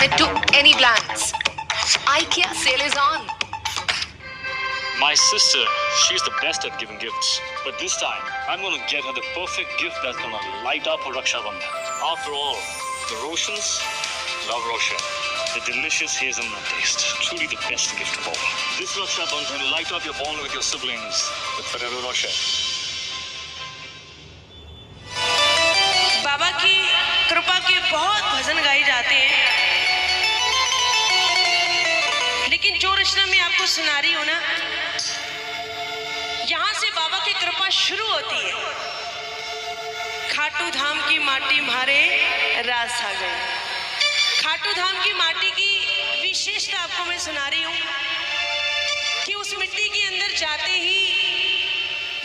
than to any plans. IKEA sale is on. My sister, she's the best at giving gifts. But this time, I'm gonna get her the perfect gift that's gonna light up her Raksha Bandhan. After all, the Roshans love Roshan. The delicious hazelnut taste. Truly the best gift of all. This Raksha Bandhan will light up your bond with your siblings with Ferrero Rocher. बाबा की कृपा के बहुत भजन गाए जाते हैं, लेकिन जो रचना मैं आपको सुना रही हूं ना, यहां से बाबा की कृपा शुरू होती है। खाटू धाम की माटी मारे रास आ गए। खाटू धाम की माटी की विशेषता आपको मैं सुना रही हूं कि उस मिट्टी के अंदर जाते ही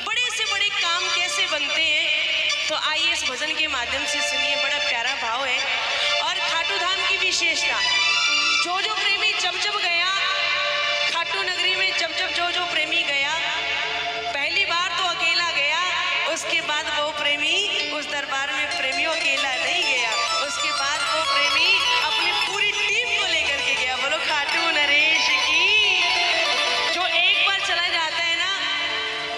बड़े से बड़े काम कैसे बनते हैं। तो आइए इस भजन के माध्यम से सुनिए, बड़ा प्यारा भाव है। और खाटू धाम की विशेषता, जो प्रेमी जब गया खाटू नगरी में, जब जो प्रेमी गया, पहली बार तो अकेला गया, उसके बाद वो प्रेमी उस दरबार में प्रेमियों अकेला नहीं गया, उसके बाद वो प्रेमी अपनी पूरी टीम को लेकर के गया। बोलो खाटू नरेश की। जो एक बार चला जाता है ना,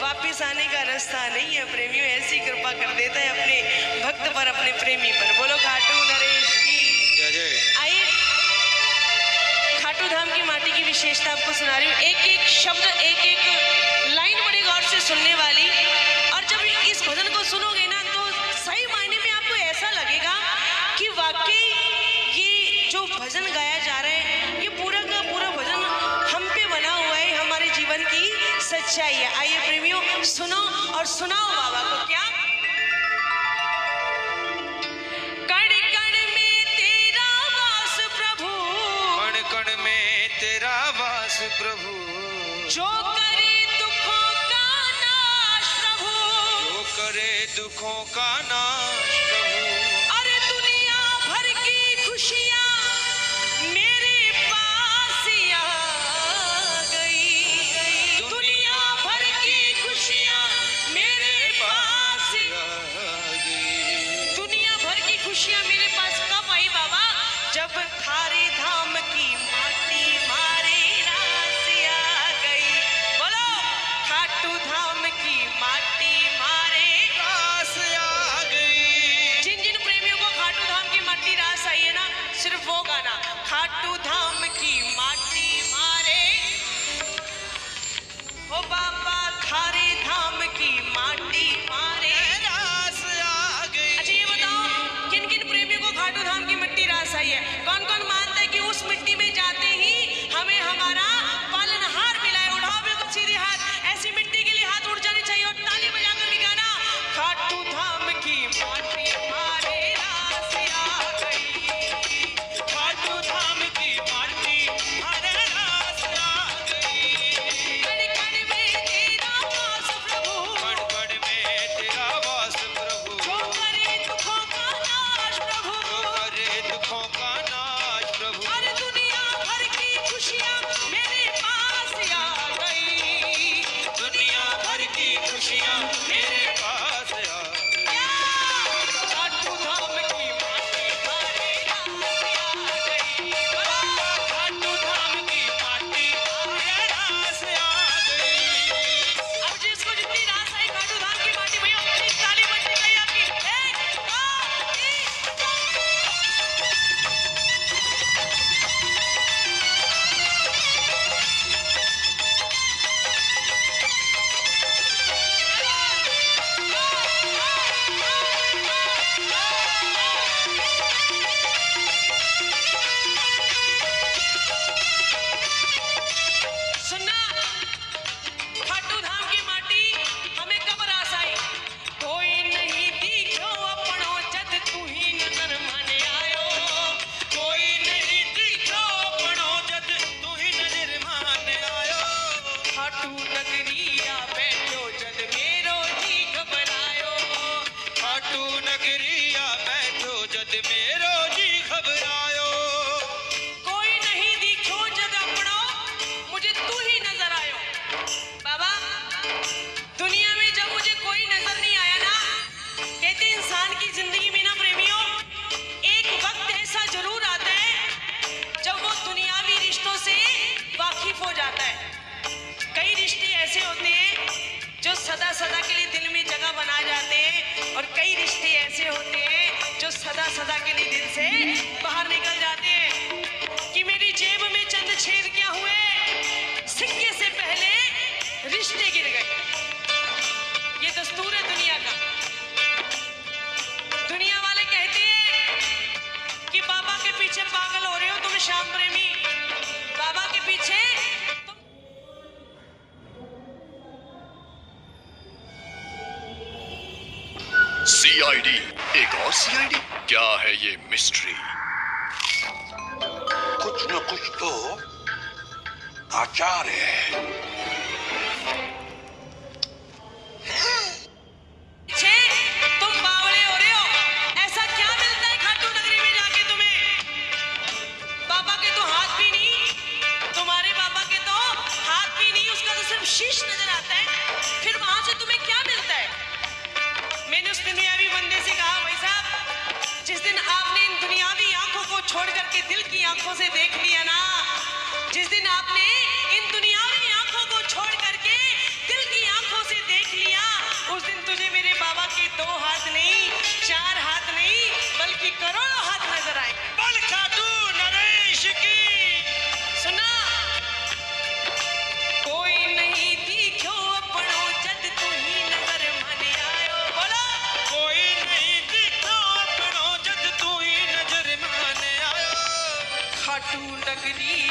वापिस आने का रास्ता नहीं है। प्रेमियों ऐसी कृपा कर देता है अपने भक्त पर, अपने प्रेमी पर। बोलो खाटू नरेश की जय। आइए खाटू धाम की माटी की विशेषता आपको सुना रही हूँ। एक एक शब्द, एक एक लाइन बड़े गौर से सुनने वाली। और जब इस भजन को सुनोगे ना, तो सही मायने में आपको ऐसा लगेगा कि वाकई ये जो भजन गाया जा रहा है, ये पूरा का पूरा भजन हम पे बना हुआ है, हमारे जीवन की सच्चाई है। आइए प्रेमियों, सुनो और सुनाओ बाबा को। क्या कण कण में तेरा वास प्रभु, कण कण में तेरा वास प्रभु, जो करे दुखों का नाश प्रभु, जो करे दुखों का नाश प्रभु। अरे दुनिया भर की खुशियाँ मेरे पास आ गई, दुनिया भर की खुशियाँ मेरे पास आ गई। दुनिया भर की खुशियाँ मेरे पास कब आई बाबा? जब थारे धाम की माटी मारे रास आ गई। बोलो खाटू धाम की माटी मारे रास आ गई। जिन जिन प्रेमियों को खाटू धाम की माटी रास आई है ना, सिर्फ वो गाना, खाटू धाम की माटी मारे, ओ बाबा थारे धाम की माटी मारे रास आ गई। अच्छा ये बताओ, किन किन प्रेमियों सदा सदा के लिए दिल में जगह बना जाते हैं, और कई रिश्ते ऐसे होते हैं जो सदा सदा के लिए दिल से बाहर निकल जाते हैं। कि मेरी जेब में चंद छेद क्या हुए, सिक्के से पहले रिश्ते गिर गए। ये दस्तूर है दुनिया का। दुनिया वाले कहते हैं कि बाबा के पीछे पागल हो रहे हो तुम श्याम प्रेमी, बाबा के पीछे सीआईडी, एक और सीआईडी? क्या है ये मिस्ट्री? कुछ न कुछ तो आचार है। छे तुम बावड़े हो रहे हो, ऐसा क्या मिलता है खाटू नगरी में जाके तुम्हें? बाबा के तो हाथ भी नहीं, तुम्हारे बाबा के तो हाथ भी नहीं, उसका तो सिर्फ शीश नजर आता है। फिर वहां से तुम्हें क्या मिलता है? मैंने उस दुनियावी बंदे से कहा, भाई साहब जिस दिन आपने इन दुनियावी आंखों को छोड़ करके दिल की आंखों से देख लिया ना, जिस दिन आपने इन दुनियावी आंखों को छोड़ करके दिल की आंखों से देख लिया, उस दिन तुझे मेरे बाबा के 2 हाथ नहीं, 4 हाथ नहीं, बल्कि करोड़ों हाथ नजर आए। बल खाटू नरेश की सुना, कोई नहीं दिखो अपनो जद तू ही नजर माने आयो। बोलो, कोई नहीं दिखो अपनो जद तू ही नजर माने आयो। खाटू नगरी